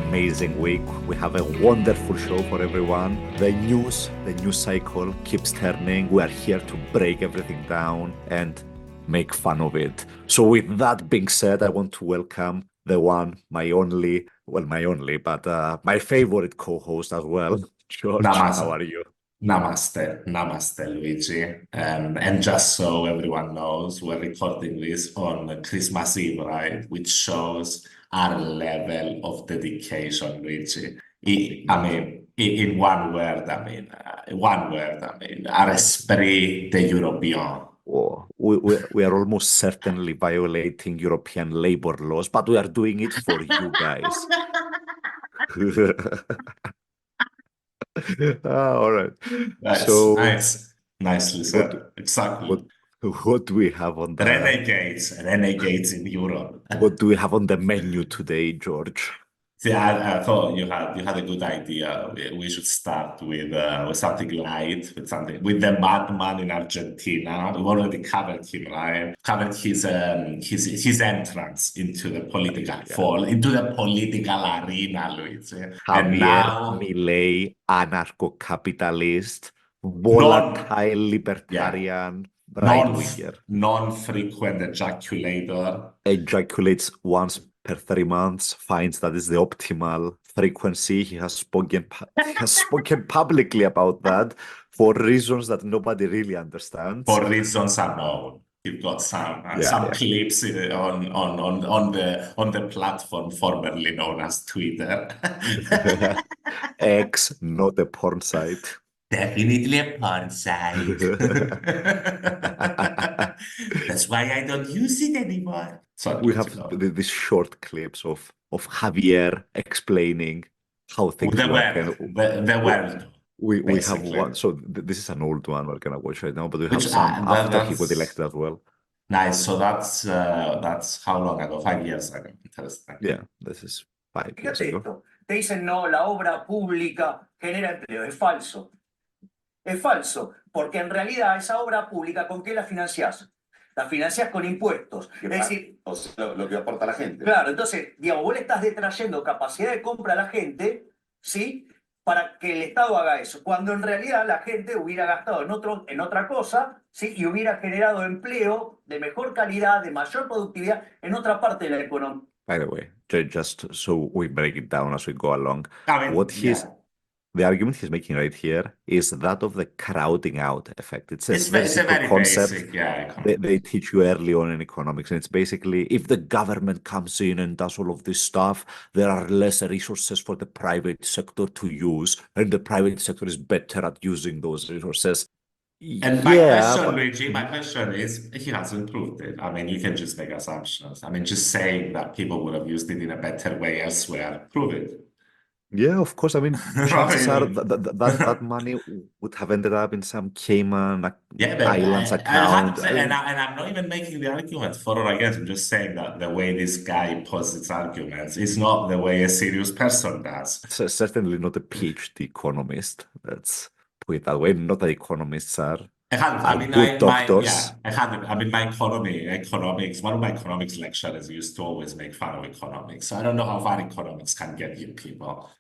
amazing week. We have a wonderful show for everyone. The news cycle keeps turning. We are here to break everything down and make fun of it. So with that being said, I want to welcome the one, my only, but my favorite co-host as well, George. How are you? Namaste, Luigi. And just so everyone knows, we're recording this on Christmas Eve, right? Which shows our level of dedication, Luigi. In one word, our esprit de European. Oh, we are almost certainly violating European labor laws, but we are doing it for you guys. All right. Nicely said. Exactly. What do we have on the Renegades in Europe. What do we have on the menu today, George? See, I thought you had a good idea. We should start with something light, with the madman in Argentina. We've already covered him, right? Covered his entrance into the political into the political arena, Luigi. And Javier, now Milei, anarcho-capitalist, volatile libertarian, right-winger. Non-frequent ejaculator. Ejaculates once per 3 months, finds that is the optimal frequency. He has spoken publicly about that for reasons that nobody really understands. For reasons unknown. You've got some clips on the platform formerly known as Twitter. X, not a porn site. Definitely a porn site. That's why I don't use it anymore. Sorry, we have these short clips of Javier explaining how things work. The world. We have one. So this is an old one we're gonna watch right now, but we have some after he got elected as well. Nice. So that's how long ago? 5 years ago. Interesting. Yeah, this is 5 years ago. Te dicen, no, la obra pública genera empleo. Es falso. Es falso, porque en realidad esa obra pública, ¿con qué la financiás? La financiás con impuestos. Es decir, o sea, lo que aporta la gente. Claro, entonces, digamos, vos le estás detrayendo capacidad de compra a la gente, ¿sí? Para que el Estado haga eso, cuando en realidad la gente hubiera gastado en otra cosa, ¿sí? Y hubiera generado empleo de mejor calidad, de mayor productividad en otra parte de la economía. By the way, just so we break it down as we go along, the argument he's making right here is that of the crowding out effect. It's a very concept basic, they teach you early on in economics. And it's basically, if the government comes in and does all of this stuff, there are less resources for the private sector to use, and the private sector is better at using those resources. And my question is, he hasn't proved it. I mean, you can just make assumptions. I mean, just saying that people would have used it in a better way elsewhere, prove it. Yeah, of course. I mean, chances are that money would have ended up in some Cayman Islands account. And I'm not even making the argument for or against. I'm just saying that the way this guy posits arguments is not the way a serious person does. Certainly not a PhD economist. Let's put it that way. Not that economists are. Good doctors. My economics, one of my economics lecturers used to always make fun of economics. So I don't know how far economics can get you people.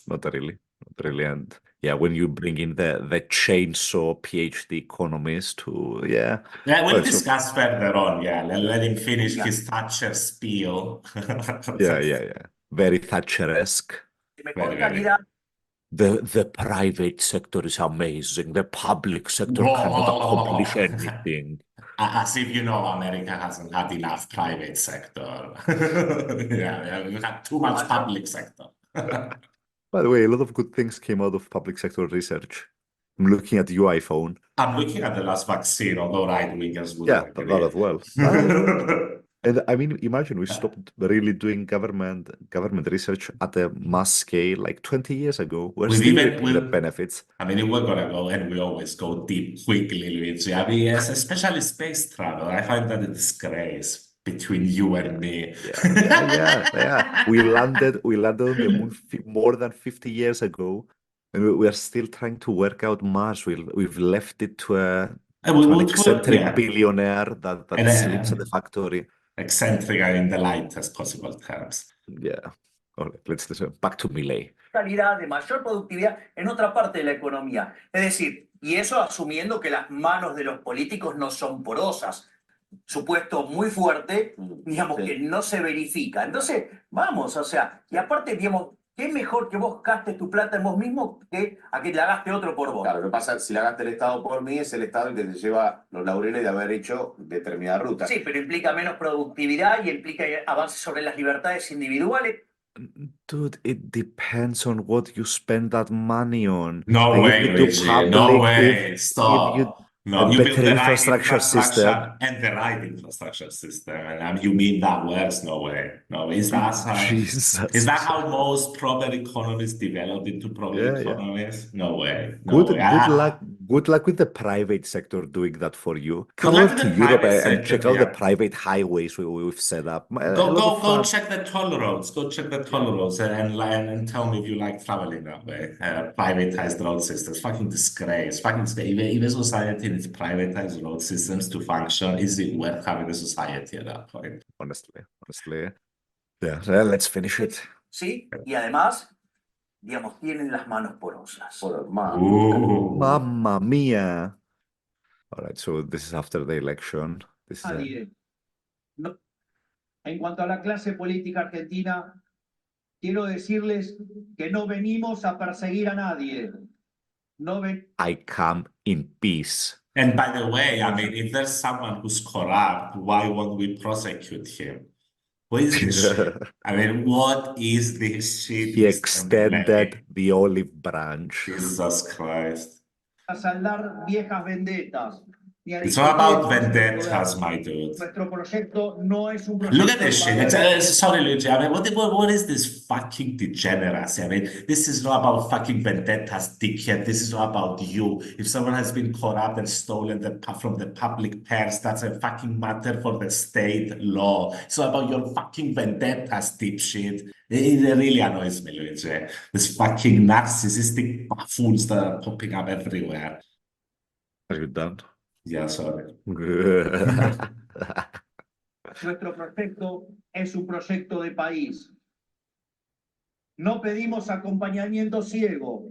Not really. And yeah, when you bring in the chainsaw PhD economist who, we'll discuss further on. Let him finish his Thatcher spiel. Yeah. Very Thatcheresque. The private sector is amazing. The public sector cannot accomplish anything. As if America hasn't had enough private sector. We had too much public sector. By the way, a lot of good things came out of public sector research. I'm looking at your iPhone. I'm looking at the last vaccine, although right-wingers would agree. That as well. And I mean, imagine we stopped really doing government research at a mass scale like 20 years ago. We're still reaping the benefits. I mean, if we're going to go, and we always go deep quickly, Luigi. I mean, especially space travel, I find that a disgrace between you and me. Yeah. We landed on the moon more than 50 years ago, and we are still trying to work out Mars. We've left it to an eccentric billionaire that sleeps at the factory. Eccentric in the lightest possible terms. Yeah. Let's listen. Back to Milei. Calidad, de mayor productividad en otra parte de la economía. Es decir, y eso asumiendo que las manos de los políticos no son porosas. Supuesto muy fuerte, digamos, que no se verifica. Entonces, vamos, o sea, y aparte, digamos, ¿qué mejor que vos gastes tu plata en vos mismo que a que la gaste otro por vos? Claro, lo que pasa, si la gasta el Estado por mí, es el Estado el que te lleva los laureles de haber hecho determinada ruta. Sí, pero implica menos productividad y implica avances sobre las libertades individuales. Dude, it depends on what you spend that money on. No Like, way, if you do Luigi. No public, way. if you Stop. No, a you build better the right infrastructure system. infrastructure and the right infrastructure system. And you mean that works? No way. No way. Is that Jesus. how most proper economies develop into proper Yeah. economies? No way. No way. Good luck with the private sector doing that for you. Good Come luck over with to the Europe private and check sector, out the yeah. private highways we've set up. A lot of Go fun. check the toll roads. Go check the toll roads and tell me if you like traveling that way. Privatized road systems. Fucking disgrace. Fucking disgrace. If a society needs privatized road systems to function, is it worth having a society at that point? Honestly. Yeah, let's finish it. ¿Sí? Y además, digamos, tienen las manos porosas. Mamma mia. All right, so this is after the election. This is No. En cuanto a la clase política argentina, quiero decirles que no venimos a perseguir a nadie. I come in peace. And by the way, I mean, if there's someone who's corrupt, why won't we prosecute him? What is this shit? I mean, what is this shit? He extended the olive branch. Jesus Christ. A saldar viejas vendetas. It's all about vendettas, my dude. Nuestro proyecto no es un proyecto. Look at this shit. Sorry, Luigi. I mean, what is this fucking degeneracy? I mean, this is not about fucking vendettas, dickhead. This is not about you. If someone has been corrupt and stolen from the public purse, that's a fucking matter for the state law. It's not about your fucking vendettas, dipshit. It really annoys me, Luigi. This fucking narcissistic buffoons that are popping up everywhere. Are you done? Yeah, sorry. Nuestro proyecto es un proyecto de país. No pedimos acompañamiento ciego,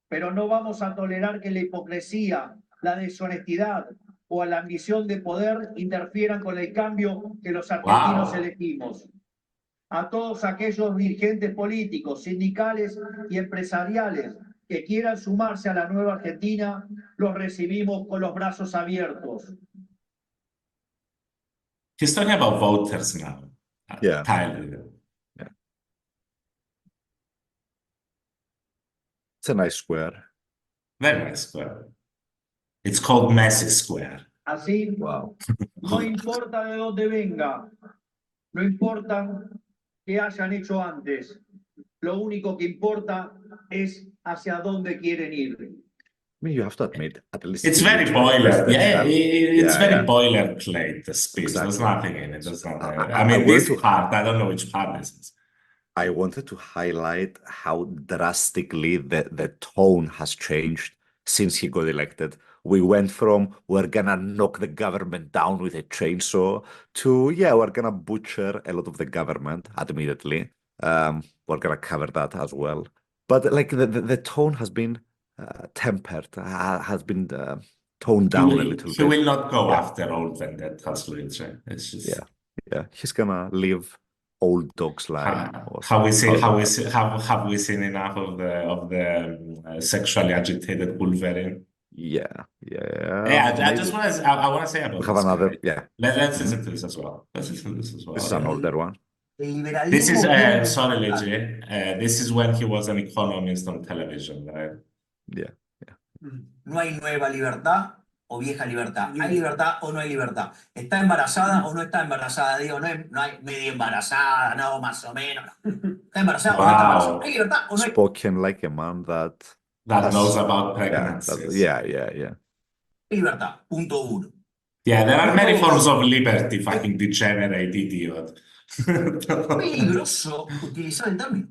pero no vamos a tolerar que la hipocresía, la deshonestidad o la ambición de poder interfieran con el cambio que los argentinos elegimos. A todos aquellos dirigentes políticos, sindicales y empresariales que quieran sumarse a la nueva Argentina, los recibimos con los brazos abiertos. He's talking about voters now. Yeah. Tyler. Yeah. It's a nice square. Very nice square. It's called Messi Square. Así, Wow. no importa de dónde venga, no importa qué hayan hecho antes, lo único que importa es hacia dónde quieren ir. I mean, you have to admit, at least It's very boiler. Yeah, it's very boilerplate, the speech. Exactly. There's nothing in it. There's nothing. I mean, this wanted to- part, I don't know which part this is. I wanted to highlight how drastically the tone has changed since he got elected. We went from, we're gonna knock the government down with a chainsaw, to, yeah, we're gonna butcher a lot of the government, admittedly. We're gonna cover that as well. But like the tone has been tempered, has been toned down a little He bit. will not go after old vendettas, Luigi. It's just Yeah, he's gonna live old dog's life. have we seen enough of the sexually agitated Wolverine? Yeah. I just want to. I want to say about We have this another. guy. Yeah, Let's listen to this as well. Let's listen to this as well. this is an older one. This is sorry, Luigi. This is when he was an economist on television, right? Yeah. No hay nueva libertad o vieja libertad. Hay libertad o no hay libertad. ¿Está embarazada o no está embarazada? Digo, no hay medio embarazada, no, más o menos. ¿Está embarazada o no está embarazada? ¿Hay libertad o no hay? Spoken like a man that Knows about yeah, pregnancies. yeah. Libertad, punto uno. Yeah, there are many forms of liberty, fucking degenerate idiot. Peligroso utilizar el término.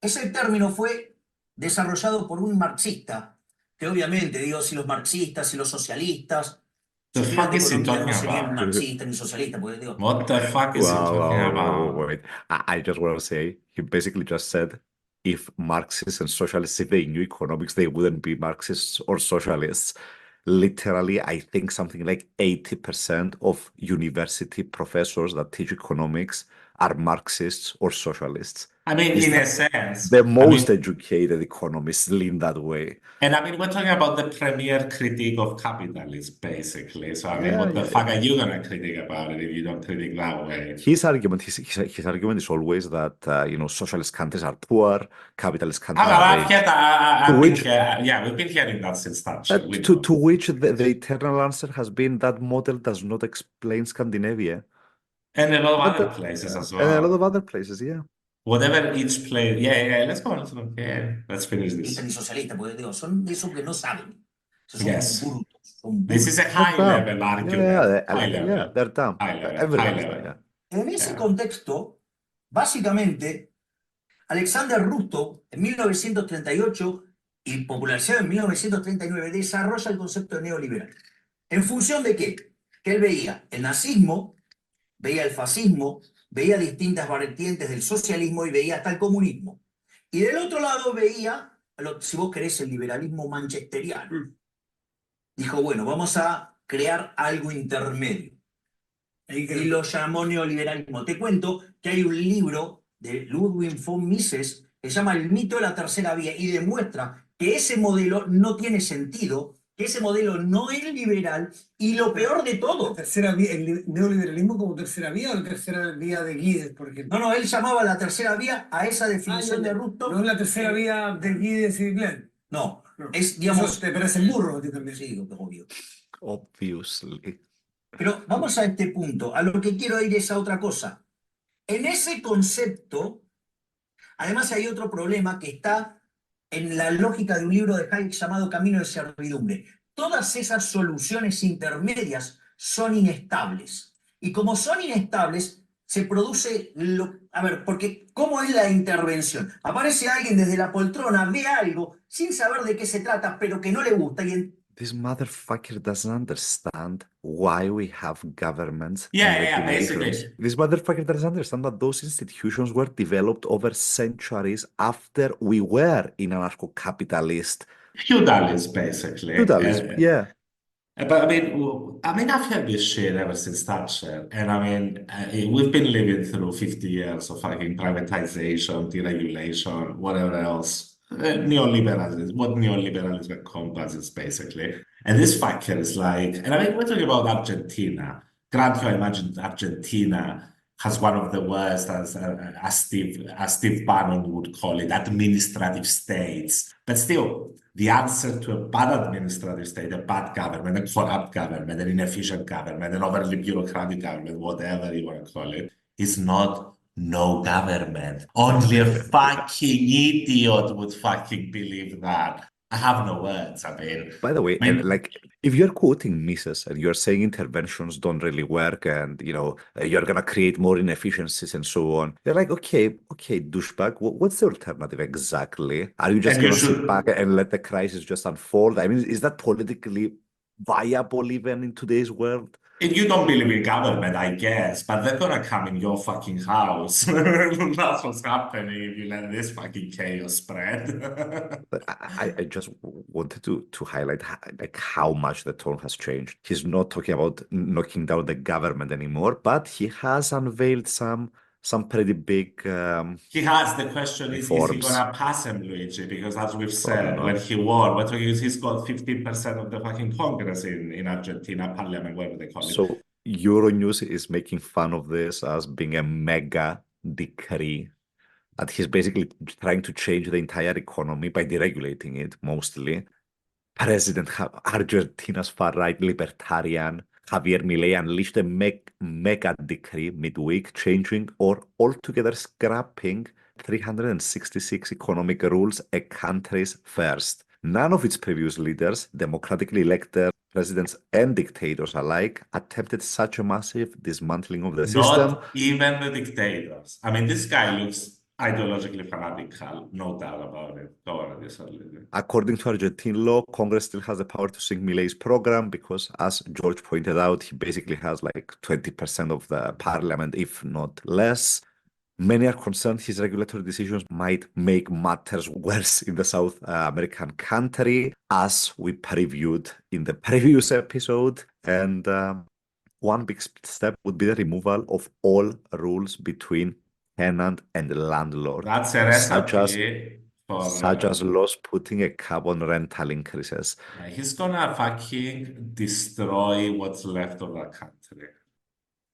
Ese término fue desarrollado por un marxista, que obviamente, digo, si los marxistas y los socialistas The Si fuck estudian is he economía talking no serían about? marxistas ni socialistas, porque digo, What the fuck is he talking about? Wait. I just want to say, he basically just said if Marxists and socialists, if they knew economics, they wouldn't be Marxists or socialists. Literally, I think something like 80% of university professors that teach economics are Marxists or socialists. I mean, Is in a that sense, the I most mean, educated economists lean that way? and I mean, we're talking about the premier critique of capitalism, basically. So, I mean, what the Yeah. fuck are you gonna critique about it if you don't critique that way? His argument is always that socialist countries are poor, capitalist countries are rich. I've been Which here, yeah, we've been hearing that since Thatcher. We know. to which the eternal answer has been that model does not explain Scandinavia. And a lot of But other places as and a lot of well. other places, yeah. Whatever each place, yeah, let's go on. Let's finish this. ni socialistas, porque digo, son de esos que no saben. Esos son Yes. brutos, son This brutos. is a They're high dumb. level argument. High Yeah, level. they're dumb. High level. Everyone High is level. yeah. En ese Yeah. contexto, básicamente, Alexander Rusto, en 1938 y popularizado en 1939, desarrolla el concepto neoliberal. ¿En función de qué? Que él veía el nazismo, veía el fascismo, veía distintas vertientes del socialismo y veía hasta el comunismo. Y del otro lado veía, si vos querés, el liberalismo manchesteriano. Dijo, bueno, vamos a crear algo intermedio. Y lo llamó neoliberalismo. Te cuento que hay un libro de Ludwig von Mises que se llama El mito de la tercera vía y demuestra que ese modelo no tiene sentido, que ese modelo no es liberal y lo peor de todo. Tercera vía, ¿el neoliberalismo como tercera vía o la tercera vía de Guides, por ejemplo? No, él llamaba la tercera vía a esa definición de Rusto. No es la tercera vía de Guides y Glenn. No, es, digamos... Eso te parece burro a ti también. Sí, obvio. Obviously. Pero vamos a este punto. A lo que quiero ir es a otra cosa. En ese concepto, además hay otro problema que está en la lógica de un libro de Hayek llamado Camino de Servidumbre. Todas esas soluciones intermedias son inestables. Y como son inestables, se produce... A ver, porque ¿cómo es la intervención? Aparece alguien desde la poltrona, ve algo, sin saber de qué se trata, pero que no le gusta y... This motherfucker doesn't understand why we have governments and Yeah, regulations. basically. This motherfucker doesn't understand that those institutions were developed over centuries after we were in anarcho-capitalist Feudalism, basically. feudalism. Yeah. But I mean, I've heard this shit ever since Thatcher, and I mean, we've been living through 50 years of fucking privatization, deregulation, whatever else. Neoliberalism, what neoliberalism encompasses, basically. And this fucker is like, and I mean, we're talking about Argentina. Granted, I imagine Argentina has one of the worst, as Steve Bannon would call it, administrative states. But still, the answer to a bad administrative state, a bad government, a corrupt government, an inefficient government, an overly bureaucratic government, whatever you want to call it, is not no government. Only a fucking idiot would fucking believe that. I have no words. I mean, By the way, and like if you're quoting Mises and you're saying interventions don't really work and you're gonna create more inefficiencies and so on, you're like, okay, douchebag, what's the alternative exactly? Are you just gonna sit back and let the crisis just unfold? I mean, is that politically viable even in today's world? If you don't believe in government, I guess, but they're gonna come in your fucking house. That's what's happening if you let this fucking chaos spread. But I just wanted to highlight how much the tone has changed. He's not talking about knocking down the government anymore, but he has unveiled some pretty big He has. The question is he gonna pass him, Luigi? Because as we've said, when he won, he's got 15% of the fucking Congress in Argentina, parliament, whatever they call it. So Euronews is making fun of this as being a mega decree. That he's basically trying to change the entire economy by deregulating it, mostly. President Argentina's far-right libertarian Javier Milei unleashed a mega decree midweek, changing or altogether scrapping 366 economic rules a country's first. None of its previous leaders, democratically elected presidents and dictators alike, attempted such a massive dismantling of the system. Not even the dictators. I mean, this guy looks ideologically fanatical, no doubt about it. Go on, this According to Argentine law, Congress still has the power to sink Milei's program because, as George pointed out, he basically has like 20% of the parliament, if not less. Many are concerned his regulatory decisions might make matters worse in the South American country, as we previewed in the previous episode. And one big step would be the removal of all rules between tenant and landlord, That's a such recipe as laws putting a cap on rental increases. he's gonna fucking destroy what's left of that country.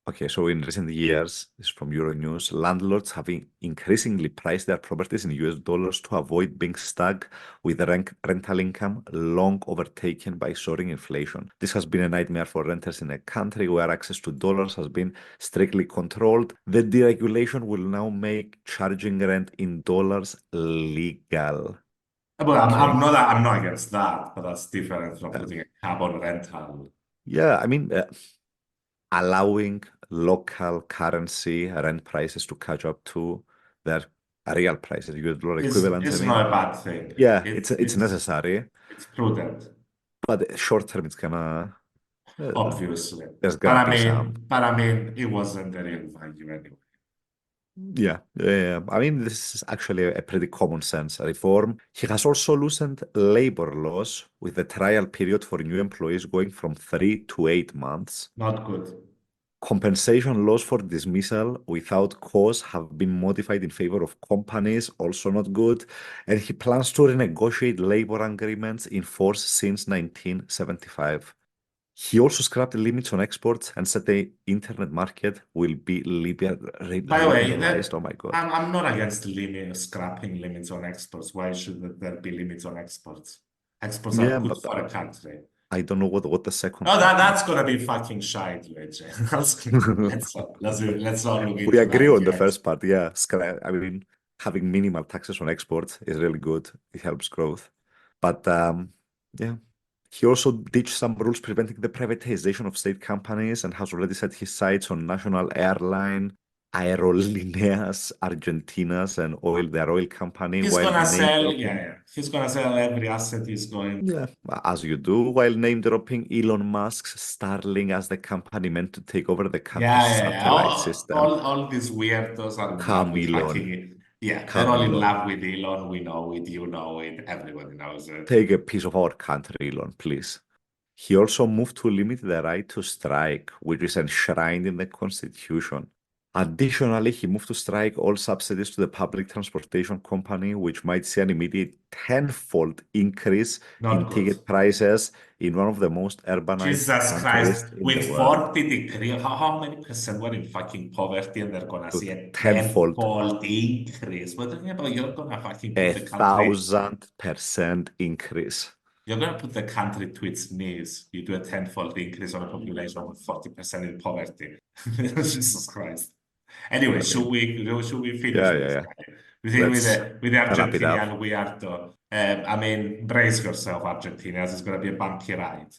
Okay, so in recent years, this is from Euronews, landlords have increasingly priced their properties in US dollars to avoid being stuck with rental income long overtaken by soaring inflation. This has been a nightmare for renters in a country where access to dollars has been strictly controlled. The deregulation will now make charging rent in dollars legal. But I'm not against that, but that's different from putting a cap on rental. Yeah, I mean, allowing local currency rent prices to catch up to their real prices, US dollar equivalents. It's not a bad thing. Yeah, it's necessary. It's prudent. But short term, it's gonna obviously. There's gonna be some. But I mean, it wasn't the real value anyway. Yeah. I mean, this is actually a pretty common sense reform. He has also loosened labor laws with the trial period for new employees going from 3 to 8 months. Not good. Compensation laws for dismissal without cause have been modified in favor of companies, also not good. And he plans to renegotiate labor agreements in force since 1975. He also scrapped the limits on exports and said the internet market will be liberalized. By the way, oh my God. I'm not against scrapping limits on exports. Why should there be limits on exports? Exports are good for a country. I don't know what the second. Oh, that's gonna be fucking shite, Luigi. let's all look into We agree that, on the first part. Yeah, I mean, having minimal taxes on exports is really good. It helps growth. But yeah. He also ditched some rules preventing the privatization of state companies and has already set his sights on national airline, Aerolíneas Argentinas, and their oil company. He's gonna sell, he's gonna sell every asset he's going. Yeah, as you do, while name dropping Elon Musk's Starlink as the company meant to take over the country's satellite system. All these weirdos are they're all in love with Elon. We know it, you know it, everybody knows it. Take a piece of our country, Elon, please. He also moved to limit the right to strike, which is enshrined in the Constitution. Additionally, he moved to strike all subsidies to the public transportation company, which might see an immediate tenfold increase in ticket prices in one of the most urbanized Jesus Christ, with 40 degrees, how many percent were in fucking poverty and they're gonna see a tenfold increase? We're talking about you're gonna fucking put 1,000% increase. You're gonna put the country to its knees. You do a tenfold increase on a population of 40% in poverty. Jesus Christ. Anyway, should we finish this? With the Argentinian weirdo. I mean, brace yourself, Argentinians. It's gonna be a bumpy ride.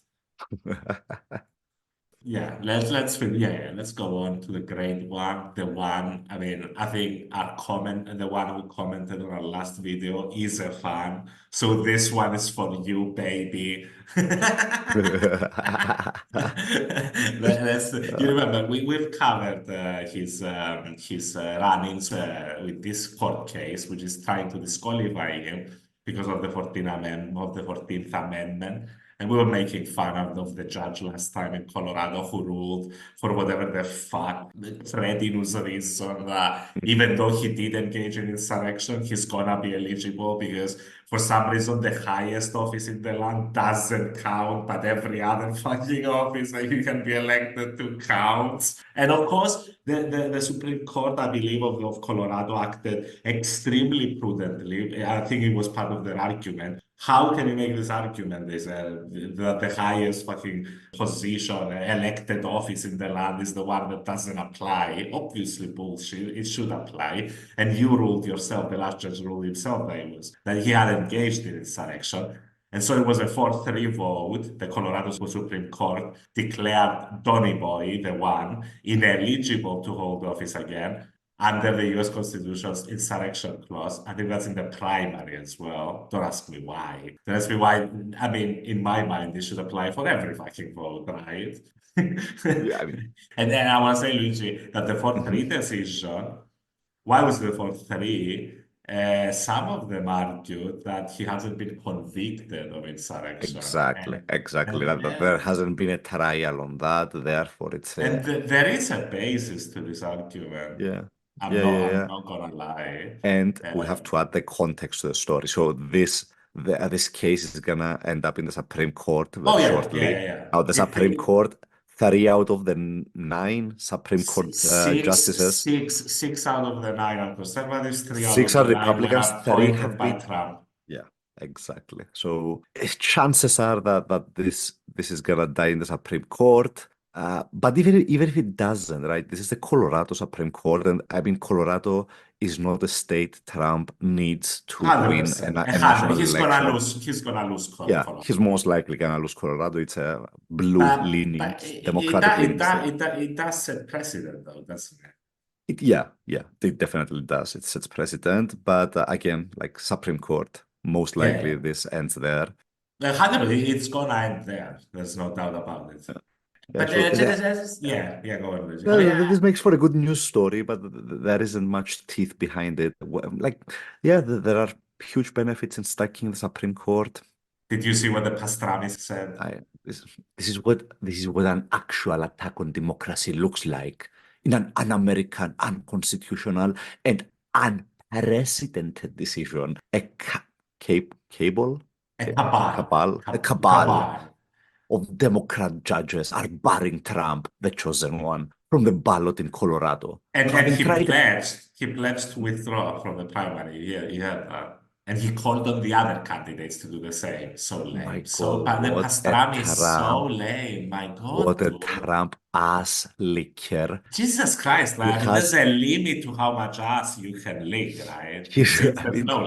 Let's go on to the great one. The one, I mean, I think the one who commented on our last video is a fan. So this one is for you, baby. You remember, we've covered his run-ins with this court case, which is trying to disqualify him because of the 14th Amendment. And we were making fun of the judge last time in Colorado who ruled for whatever the fuck credinous reason that even though he did engage in insurrection, he's gonna be eligible because for some reason the highest office in the land doesn't count, but every other fucking office that you can be elected to counts. And of course, the Supreme Court, I believe, of Colorado acted extremely prudently. I think it was part of their argument. How can you make this argument? They said that the highest fucking position, elected office in the land is the one that doesn't apply. Obviously bullshit. It should apply. And you ruled yourself, the last judge ruled himself that he had engaged in insurrection. And so it was a 4-3 vote. The Colorado Supreme Court declared Donnie Boy, the one, ineligible to hold office again. under the US Constitution's insurrection clause. I think that's in the primary as well. Don't ask me why. Don't ask me why. I mean, in my mind, it should apply for every fucking vote, right? Yeah, I mean, And then I want to say, Luigi, that the 4-3 decision, why was the 4-3? Some of them argued that he hasn't been convicted of insurrection. exactly. That there hasn't been a trial on that, therefore it's and there is a basis to this argument. yeah. I'm not gonna lie. And we have to add the context to the story. So this case is gonna end up in the Supreme Court very shortly. Now the Supreme Court, 3 out of the 9 Supreme Court justices. 6 out of the 9 are conservatives, 3 out 6 of are the 9 were Republicans, 3 appointed have by been Trump. Yeah, exactly. So chances are that this is gonna die in the Supreme Court. But even if it doesn't, right? This is the Colorado Supreme Court, and I mean Colorado is not a state Trump needs to win a national election. He's gonna lose Colorado. Yeah, he's most likely gonna lose Colorado. It's a blue-leaning, Democratic-leaning state. It does set precedent, though, doesn't it? Yeah, it definitely does. It sets precedent, but again, like Supreme Court, most likely this ends there. 100%, it's gonna end there. There's no doubt about it. But go on, Luigi. This makes for a good news story, but there isn't much teeth behind it. Like, there are huge benefits in stacking the Supreme Court. Did you see what the Pastrami said? This is what an actual attack on democracy looks like in an un-American, unconstitutional, and unprecedented decision. A cabal of Democrat judges are barring Trump, the chosen one, from the ballot in Colorado. And he pledged to withdraw from the primary. Yeah, he had that. And he called on the other candidates to do the same. So lame. The Pastrami is so lame. My God. What a Trump ass licker. Jesus Christ, like, there's a limit to how much ass you can lick, right?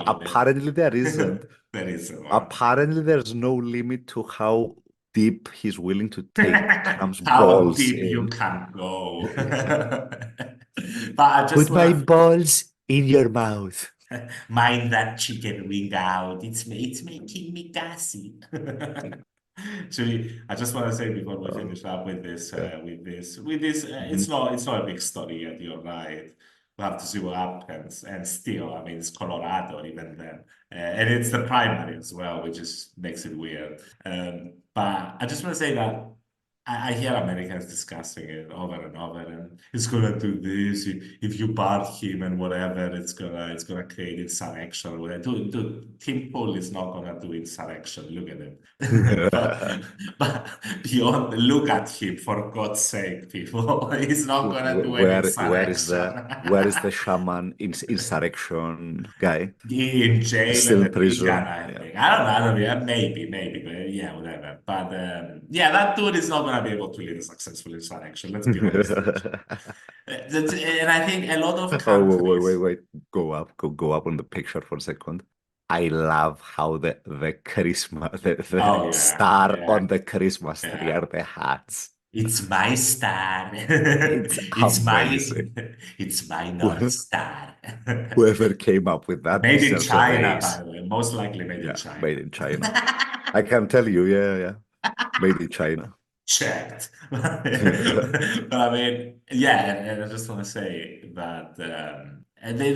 Apparently there isn't. There isn't. Apparently there's no limit to how deep he's willing to take Trump's balls. How deep you can go. But I just put my balls in your mouth. Mind that chicken wing out. It's making me gassy. So I just want to say before we finish up with this, it's not a big story yet. You're right. We'll have to see what happens. And still, I mean, it's Colorado even then, and it's the primary as well, which makes it weird. But I just want to say that I hear Americans discussing it over and over, and it's gonna do this. If you bar him and whatever, it's gonna create insurrection. Dude, Tim Pool is not gonna do insurrection. Look at him. but beyond, look at him, for God's sake, people. He's not gonna do any insurrection. Where is the shaman insurrection guy? In jail, still in prison. I think. I don't know. Yeah, maybe, but yeah, whatever. But that dude is not gonna be able to lead a successful insurrection. Let's be honest. And I think a lot of countries... Wait. Go up on the picture for a second. I love how the Christmas, the star on the Christmas tree are the hats. It's my star. It's my North Star. Whoever came up with that. Made in China, by the way. Most likely made in China. Made in China. I can tell you, yeah. Made in China. Checked. But I mean, and I just want to say that and they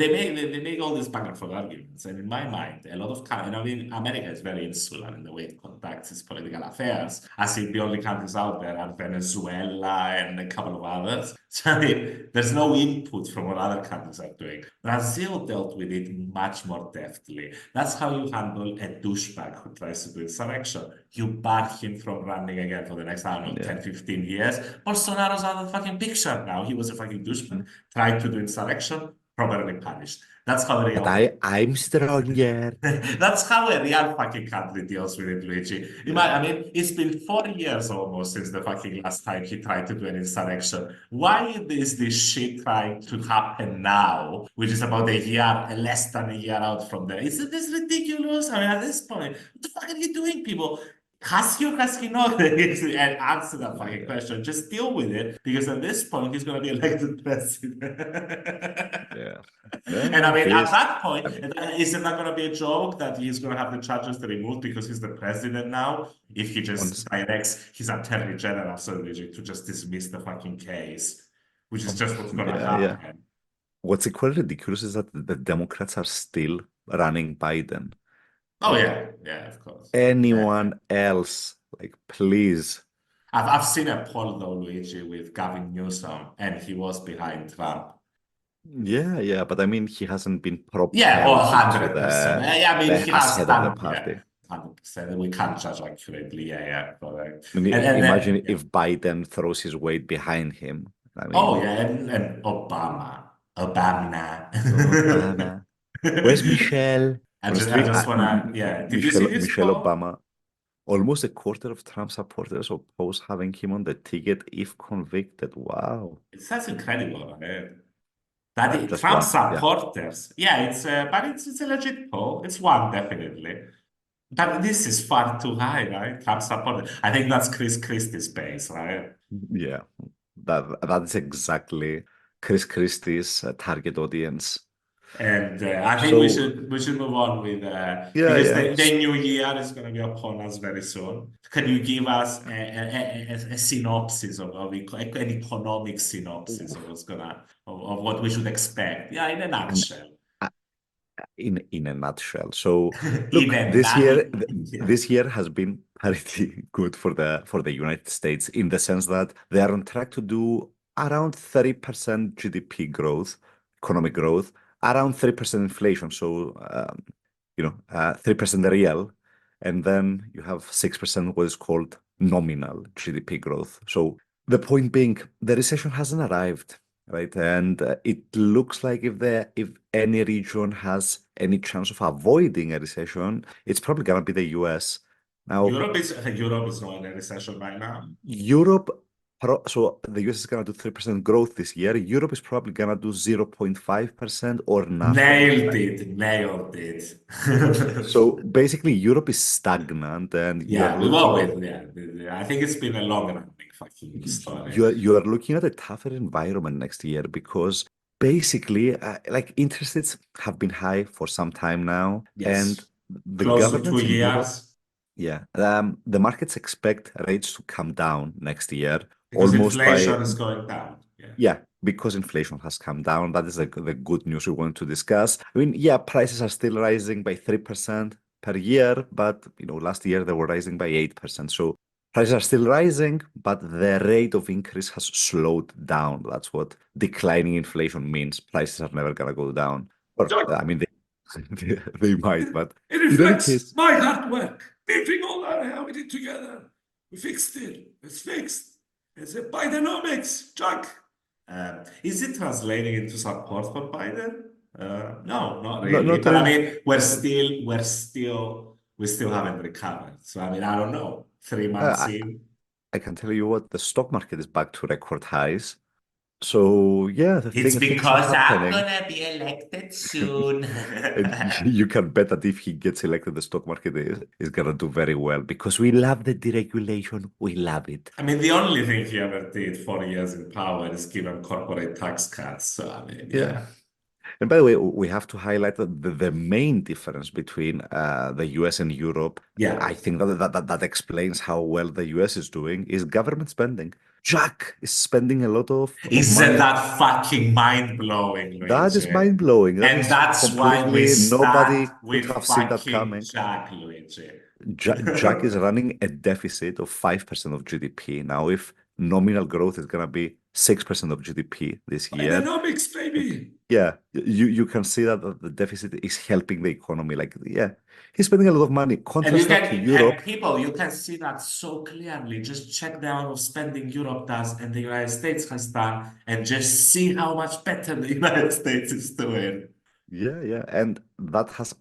make all these back and forth arguments, and in my mind, a lot of America is very insular in the way it conducts its political affairs. I see the only countries out there are Venezuela and a couple of others. So I mean, there's no input from what other countries are doing. Brazil dealt with it much more deftly. That's how you handle a douchebag who tries to do insurrection. You bar him from running again for the next, 10, 15 years. Bolsonaro's out of the fucking picture now. He was a fucking douchebag, tried to do insurrection, properly punished. That's how the real... But I'm stronger. That's how a real fucking country deals with it, Luigi. I mean, it's been 4 years almost since the fucking last time he tried to do an insurrection. Why is this shit trying to happen now, which is about less than a year out from there? Isn't this ridiculous? I mean, at this point, what the fuck are you doing, people? Has he or has he not? And answer that fucking question. Just deal with it, because at this point he's going to be elected president. Yeah. And I mean, at that point, I mean, isn't that going to be a joke that he's going to have the charges removed because he's the president now? If he just directs his attorney general, so Luigi, to just dismiss the fucking case, which is just what's going to happen. What's equally ridiculous is that the Democrats are still running Biden. Oh, yeah, of course. Anyone else, like, please. I've seen a poll, though, Luigi, with Gavin Newsom, and he was behind Trump. Yeah, but I mean, he hasn't been propelled Yeah, or into 100%. I mean, he has head done, of the party. 100%. We can't judge accurately. Yeah, correct. I mean, And imagine then, if Biden throws his weight behind him. I mean, and Obama. Obama. Where's Michelle? I just wanna, Did you see this Michelle poll? Obama. Almost a quarter of Trump supporters oppose having him on the ticket if convicted. Wow. That's incredible, right? Just Trump one, supporters. But it's a legit poll. It's one, definitely. But this is far too high, right? Trump supporters. I think that's Chris Christie's base, right? Yeah, that is exactly Chris Christie's target audience. And I think we should move on with because the new year is going to be upon us very soon. Can you give us a synopsis of an economic synopsis of what's of what we should expect? Yeah, in a nutshell. In a nutshell. So look, this year has been pretty good for the United States, in the sense that they are on track to do around 30% GDP growth, economic growth, around 3% inflation. So 3% real, and then you have 6% what is called nominal GDP growth. So the point being, the recession hasn't arrived. Right, and it looks like if any region has any chance of avoiding a recession, it's probably gonna be the US. Now, Europe is not in a recession right now. So the US is gonna do 3% growth this year. Europe is probably gonna do 0.5% or nothing. Nailed it. So basically, Europe is stagnant, and I think it's been a long-running fucking story. You are looking at a tougher environment next year, because basically, like, interest rates have been high for some time now, and the governments in Europe, the markets expect rates to come down next year, because inflation is going down. Because inflation has come down. That is the good news we want to discuss. I mean, prices are still rising by 3% per year, but last year they were rising by 8%. So prices are still rising, but the rate of increase has slowed down. That's what declining inflation means. Prices are never gonna go down. Or, I mean, they might, but it reflects my hard work. Beating all that, how we did together. We fixed it. It's fixed. It's a Bidenomics, Jack. Is it translating into support for Biden? No, not really. But I mean, we still haven't recovered. So I mean, I don't know. 3 months in. I can tell you what, the stock market is back to record highs. So it's because I'm gonna be elected soon. You can bet that if he gets elected, the stock market is gonna do very well, because we love the deregulation. We love it. I mean, the only thing he ever did 4 years in power is give them corporate tax cuts. So I mean, And by the way, we have to highlight that the main difference between the US and Europe, I think that explains how well the US is doing, is government spending. Jack is spending a lot of Isn't that fucking mind-blowing, Luigi? That is mind-blowing. That's why we nobody with could have seen that coming. Jack, Luigi. Jack is running a deficit of 5% of GDP. Now, if nominal growth is going to be 6% of GDP this year. Economics, baby. You can see that the deficit is helping the economy. Like, he's spending a lot of money. Contrast that to Europe. And people, you can see that so clearly. Just check the amount of spending Europe does and the United States has done, and just see how much better the United States is doing. And that has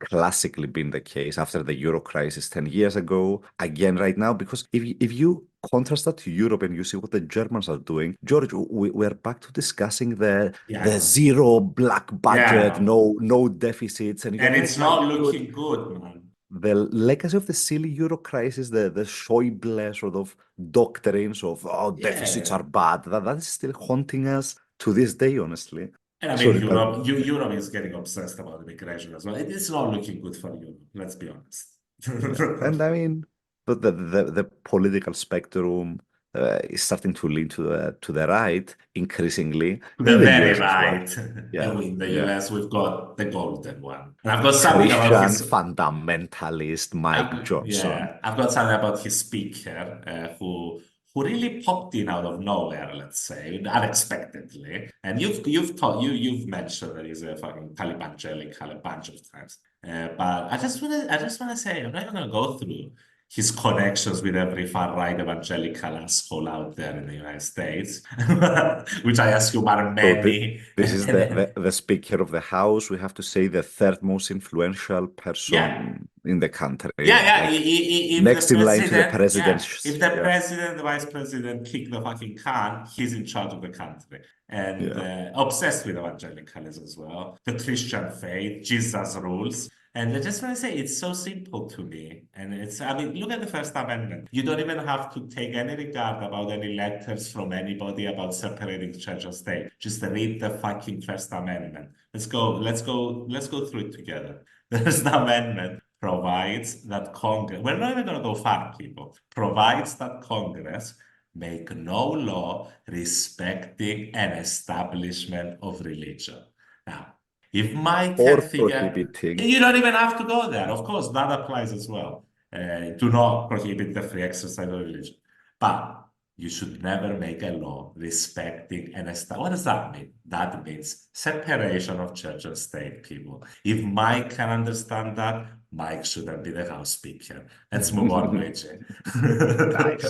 classically been the case after the Euro crisis 10 years ago. Again, right now, because if you contrast that to Europe and you see what the Germans are doing, George, we're back to discussing the zero black budget, no deficits, and it's not looking good, man. the legacy of the silly Euro crisis, the Schäuble sort of doctrines of deficits are bad, that is still haunting us to this day, honestly. And I mean, Europe is getting obsessed about immigration as well. It's not looking good for Europe, let's be honest. And I mean, the political spectrum is starting to lean to the right increasingly. The very US right. Yeah, In the US, we've got the golden one. And I've got something Christian about his fundamentalist Mike Johnson. Yeah, I've got something about his speaker who really popped in out of nowhere, let's say, unexpectedly. And you've mentioned that he's a fucking Talibangelical a bunch of times. But I just wanna say, I'm not even gonna go through his connections with every far-right evangelical asshole out there in the United States, which I assume are many. So this is the Speaker of the House. We have to say the third most influential person in the country. Yeah. Like, next in line to the president. Yeah. If the president, the vice president kick the fucking can, he's in charge of the country. And obsessed with evangelicalism as well. The Christian faith, Jesus rules. And I just want to say, it's so simple to me. And I mean, look at the First Amendment. You don't even have to take any regard about any letters from anybody about separating church and state. Just read the fucking First Amendment. Let's go through it together. The First Amendment provides that Congress, we're not even going to go far, people, provides that Congress make no law respecting an establishment of religion. Now, if Mike or can figure, prohibiting. you don't even have to go there. Of course, that applies as well. Do not prohibit the free exercise of religion. But you should never make a law respecting an establishment. What does that mean? That means separation of church and state, people. If Mike can understand that, Mike shouldn't be the House Speaker. Let's move on, Luigi. Nice.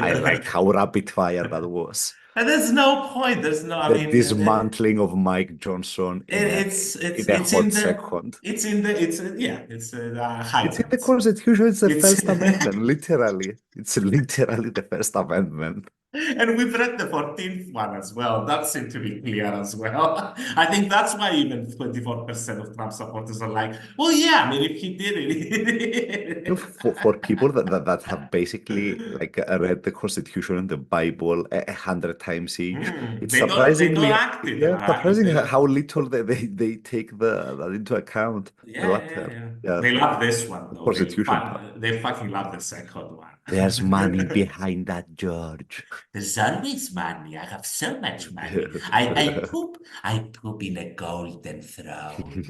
I like how rapid fire that was. And there's no point. There's no. The dismantling of Mike Johnson. It's in a hot second. It's in the highlights. It's in the Constitution. It's the First Amendment. Literally, it's literally the First Amendment. And we've read the 14th one as well. That seemed to be clear as well. I think that's why even 24% of Trump supporters are like, well, yeah, I mean, if he did it. For people that have basically like read the Constitution and the Bible 100 times each, it's surprising how little they take that into account. Yeah. They love this one, though. Constitution. They fucking love the second one. There's money behind that, George. There's always money. I have so much money. I poop in a golden throne.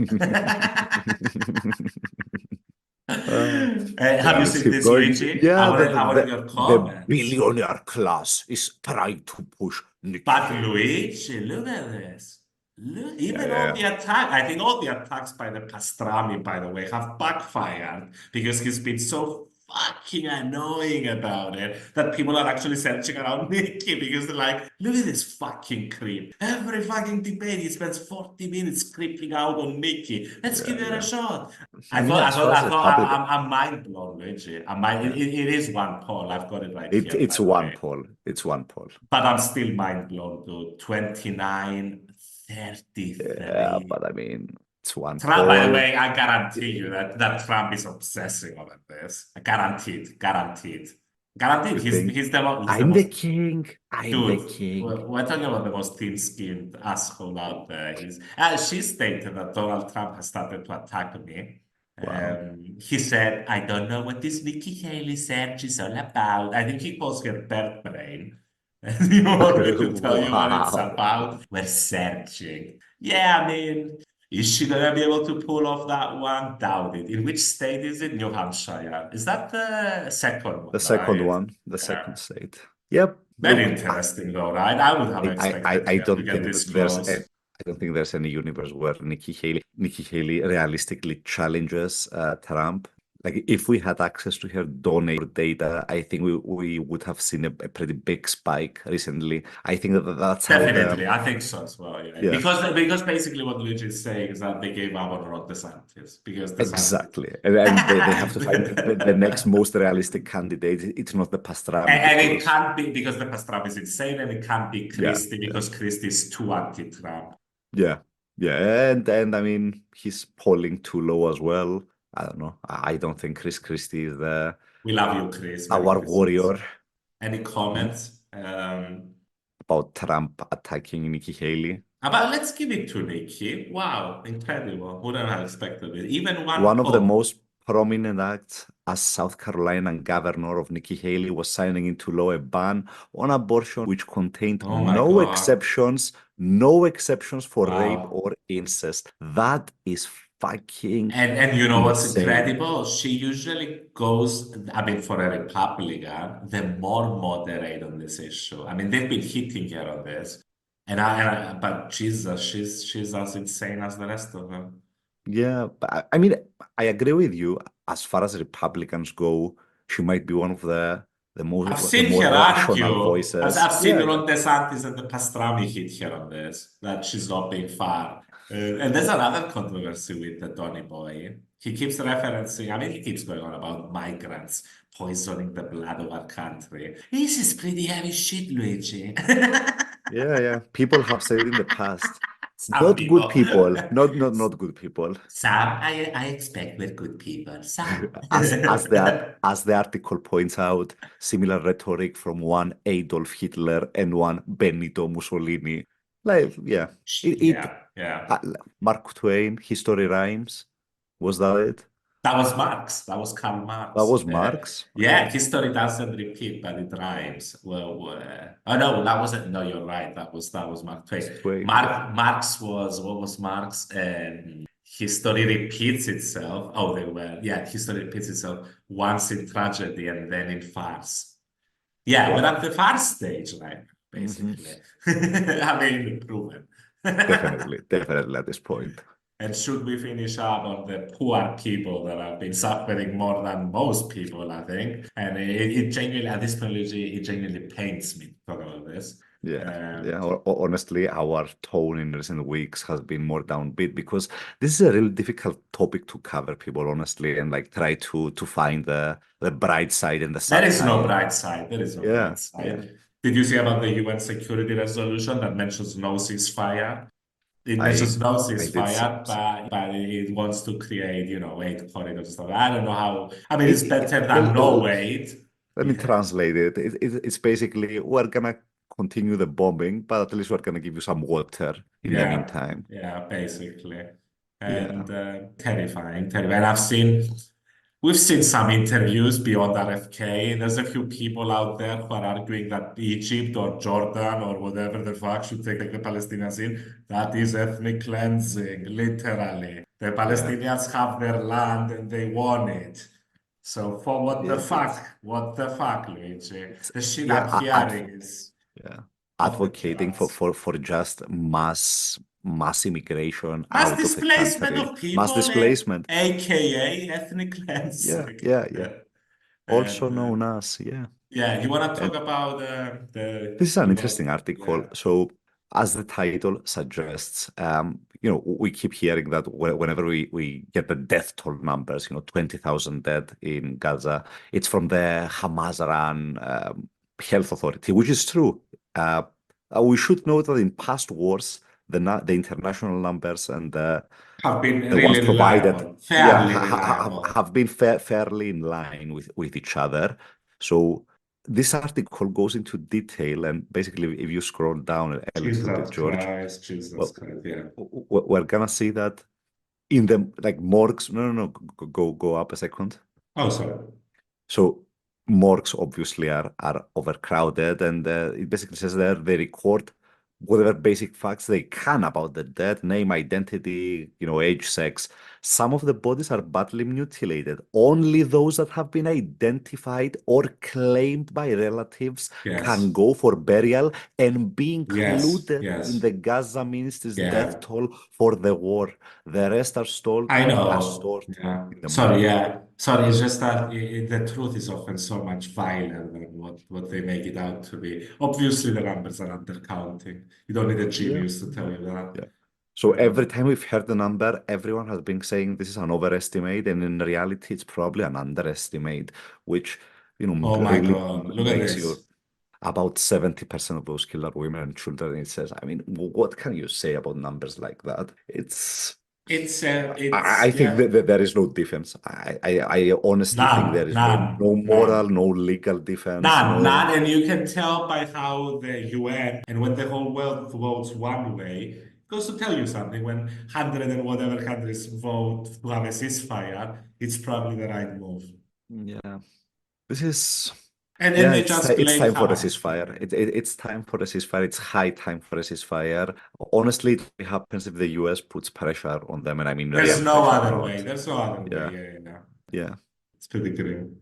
Have you seen this, Luigi? Yeah, the billionaire class is trying to push. But Luigi, look at this. Look, even all the attacks, I think all the attacks by the Pastrami, by the way, have backfired because he's been so fucking annoying about it that people are actually searching around Nikki because they're like, look at this fucking creep. Every fucking debate he spends 40 minutes creeping out on Nikki. Let's give it a shot. I thought I'm mind blown, Luigi. It is one poll. I've got it right here. It's one poll. It's one poll. But I'm still mind blown, dude. 29, 33. Yeah, but I mean, it's one Trump, poll. by the way, I guarantee you that Trump is obsessing over this. Guaranteed. He's I'm the king. We're talking about the most thin-skinned asshole out there. She stated that Donald Trump has started to attack me. Wow. He said, I don't know what this Nikki Haley search is all about. I think he calls her Birdbrain. And you want me to tell you what it's about? We're searching. Yeah, I mean, is she going to be able to pull off that one? Doubt it. In which state is it? New Hampshire. Is that the second one? The second one. The second state. Yep. Very interesting, though, right? I would have expected to get this close. I don't think there's any universe where Nikki Haley realistically challenges Trump. Like, if we had access to her Donnie data, I think we would have seen a pretty big spike recently. I think that's definitely. I think so as well. Yeah. Because basically what Luigi is saying is that they gave up on Ron DeSantis because exactly, and they have to find the next most realistic candidate. It's not the Pastrami, and it can't be because the Pastrami is insane, and it can't be Christie because Christie is too anti-Trump. Yeah, and I mean he's polling too low as well. I don't know. I don't think Chris Christie is We love you, Chris. Merry our Christmas. warrior. Any comments? About Trump attacking Nikki Haley. But let's give it to Nikki. Wow, incredible. Wouldn't have expected it. Even One of the poll. most prominent acts as South Carolina governor of Nikki Haley was signing into law a ban on abortion, which contained Oh my no God. exceptions for Wow. rape or incest. That is fucking And you know what's insane. incredible? She usually goes, I mean, for a Republican, they're more moderate on this issue. I mean, they've been hitting her on this. But Jesus, she's as insane as the rest of them. Yeah, but I mean, I agree with you. As far as Republicans go, she might be one of the I've more seen her rational argue. voices. I've seen Yeah, Ron DeSantis and the Pastrami hit her on this, that she's not being fair. And there's another controversy with the Donnie boy. He keeps referencing, I mean, he keeps going on about migrants poisoning the blood of our country. This is pretty heavy shit, Luigi. yeah. People have said in the past, Some not people. good people, not good people. Some, I expect we're good people. Some. As the article points out, similar rhetoric from one Adolf Hitler and one Benito Mussolini. Like, yeah, Yeah. Mark Twain, History Rhymes. Was that it? That was Marx. That was Karl Marx. That was Marx? Yeah, history doesn't repeat, but it rhymes. Well, oh no, that wasn't. No, you're right. That was Mark Twain. Marx was, what was Marx? History repeats itself. Oh, history repeats itself once in tragedy and then in farce. Yeah, we're at the farce stage, right? Basically. I mean, proven. Definitely at this point. And should we finish up on the poor people that have been suffering more than most people, I think. And it genuinely, at this point, it genuinely pains me to talk about this. Honestly, our tone in recent weeks has been more downbeat because this is a really difficult topic to cover, people, honestly, and like try to find the bright side and the sad side. There is no bright side. Yeah. Did you see about the UN security resolution that mentions no ceasefire? It mentions no ceasefire, but it wants to create, 8 corridors. I don't know how. I mean, it's better than no aid. Let me translate it. It's basically, we're gonna continue the bombing, but at least we're gonna give you some water in the meantime. Yeah, basically. And terrifying. And we've seen some interviews beyond RFK. There's a few people out there who are arguing that Egypt or Jordan or whatever the fuck should take the Palestinians in. That is ethnic cleansing, literally. The Palestinians have their land and they want it. So for what the fuck, Luigi? The shit I'm hearing is... Advocating for just mass immigration mass out displacement of the country. Of people, mass displacement, aka ethnic cleansing. Yeah. Also known as you want to talk about the this is an interesting article. So as the title suggests, we keep hearing that whenever we get the death toll numbers, 20,000 dead in Gaza, it's from the Hamas-run health authority, which is true. We should note that in past wars, the international numbers and have been the ones provided have been fairly in line with each other. So this article goes into detail, and basically, if you scroll down a little bit, George, we're gonna see that in the morgues. No, go up a second. Oh, sorry. So morgues obviously are overcrowded, and it basically says there they record whatever basic facts they can about the dead: name, identity, age, sex. Some of the bodies are badly mutilated. Only those that have been identified or claimed by relatives can go for burial and be included in the Gaza Ministry's death toll for the war. The rest are stored. I know. Sorry, it's just that the truth is often so much viler than what they make it out to be. Obviously, the numbers are undercounting. You don't need a genius to tell you that. Yeah. So every time we've heard the number, everyone has been saying this is an overestimate, and in reality, it's probably an underestimate, which, oh my God, look at this. About 70% of those killed are women and children. It says, I mean, what can you say about numbers like that? It's I think that there is no defense. I honestly think there is no moral, no legal defense. None. And you can tell by how the UN and when the whole world votes one way, it goes to tell you something. When 100 and whatever countries vote to have a ceasefire, it's probably the right move. Yeah. This is... And then they just blame it's time for a Hamas. ceasefire. It's time for a ceasefire. It's high time for a ceasefire. Honestly, it happens if the US puts pressure on them, and I mean There's real no pressure, other not- way. There's no other Yeah. way. Yeah, It's pretty grim.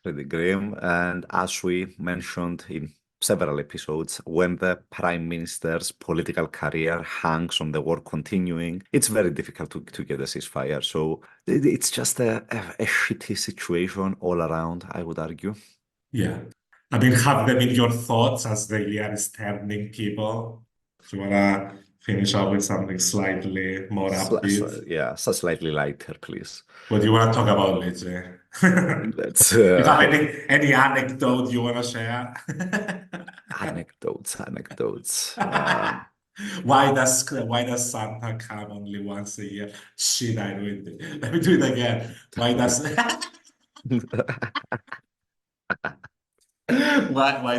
pretty grim. And as we mentioned in several episodes, when the prime minister's political career hangs on the war continuing, it's very difficult to get a ceasefire. So it's just a shitty situation all around, I would argue. Yeah. I mean, have them in your thoughts as the year is turning, people. Do you want to finish up with something slightly more upbeat? Yeah, so slightly lighter, please. What do you want to talk about, Luigi? Let's You have any anecdote you want to share? anecdotes. Why does Santa come only once a year? Shit, I ruined it. Let me do it again. Why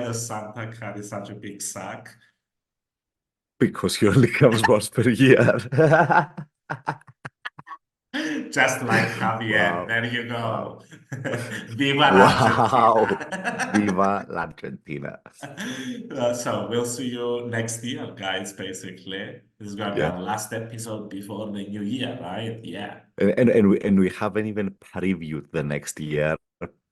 does Santa carry such a big sack? Because he only comes once per year. Just like Javier. Wow. There you go. Wow. Viva Wow. l'Argentina. Viva l'Argentina. So we'll see you next year, guys, basically. This is going to be our last episode before the new year, right? Yeah. And we haven't even previewed the next year.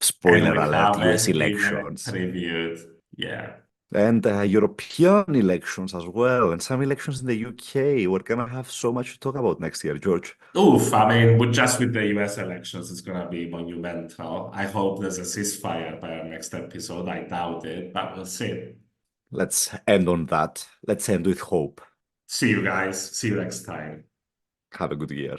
Spoiler alert, US elections. Previewed. Yeah. And European elections as well, and some elections in the UK. We're going to have so much to talk about next year, George. Oof, I mean, with the US elections, it's going to be monumental. I hope there's a ceasefire by our next episode. I doubt it, but we'll see. Let's end on that. Let's end with hope. See you guys. See you next time. Have a good year.